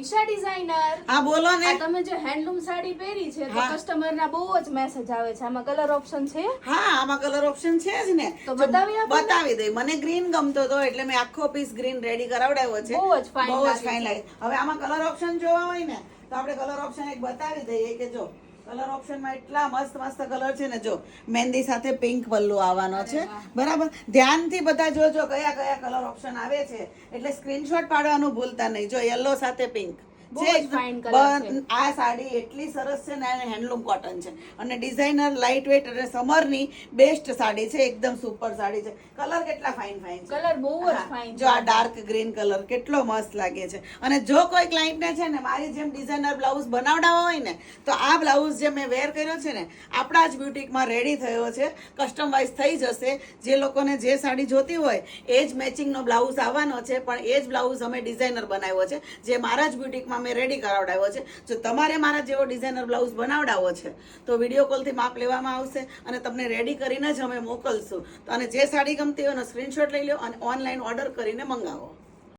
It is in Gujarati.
ઈશા ડિઝાઇનર, હા બોલો ને. આ તમે જે હેન્ડલૂમ સાડી પહેરી છે તો કસ્ટમર ના બહુ જ મેસેજ આવે છે. આમાં કલર ઓપ્શન છે? હા, આમાં કલર ઓપ્શન છે જ ને. તો બતાવી આપો ને. બતાવી દઈ. મને ગ્રીન ગમતો હતો એટલે મેં આખો પીસ ગ્રીન રેડી કરાવડાવ્યો છે. બહુ જ fine બહુ જ લાગે ફાઇન છે. લાગે. હવે આમાં કલર ઓપ્શન જોવા હોય ને તો આપણે કલર ઓપ્શન એક બતાવી દઈએ કે જો કલર ઓપ્શનમાં એટલા મસ્ત મસ્ત કલર છે ને. જો મહેંદી સાથે પિંક પલ્લુ આવવાનો છે, બરાબર. ધ્યાનથી બધા જોજો કયા કયા કલર ઓપ્શન આવે છે, એટલે સ્ક્રીનશોટ પાડવાનું ભૂલતા નહીં. જો યલો સાથે પિંક બહુ જ fine colour છે. આ સાડી એટલી સરસ છે ને, હેન્ડલૂમ કોટન છે અને ડિઝાઇનર લાઇટ વેટ અને સમરની બેસ્ટ સાડી છે. એકદમ સુપર સાડી છે. કલર કેટલા ફાઇન ફાઇન છે. કલર બહુ જ હા, ફાઇન જો આ ડાર્ક ગ્રીન કલર કેટલો મસ્ત લાગે છે. અને જો કોઈ ક્લાયન્ટને છે ને મારી જેમ ડિઝાઇનર બ્લાઉઝ બનાવડાવવા હોય ને તો આ બ્લાઉઝ જે મેં વેર કર્યો છે ને આપણા જ બ્યુટિકમાં રેડી થયો છે. કસ્ટમાઇઝ થઈ જશે. જે લોકોને જે સાડી જોતી હોય એ જ મેચિંગનો બ્લાઉઝ આવવાનો છે, પણ એ જ બ્લાઉઝ અમે ડિઝાઇનર બનાવ્યો છે, જે મારા જ બ્યુટિકમાં મેં રેડી કરાવડાવ્યો છે. જો તમારે મારા જેવો ડિઝાઇનર બ્લાઉઝ બનાવડાવવો છે તો વિડીયો કોલથી માપ લેવામાં આવશે અને તમને રેડી કરીને જ અમે મોકલશું. તો અને જે સાડી ગમતી હોય એનો સ્ક્રીનશોટ લઈ લો અને ઓનલાઈન ઓર્ડર કરીને મંગાવો.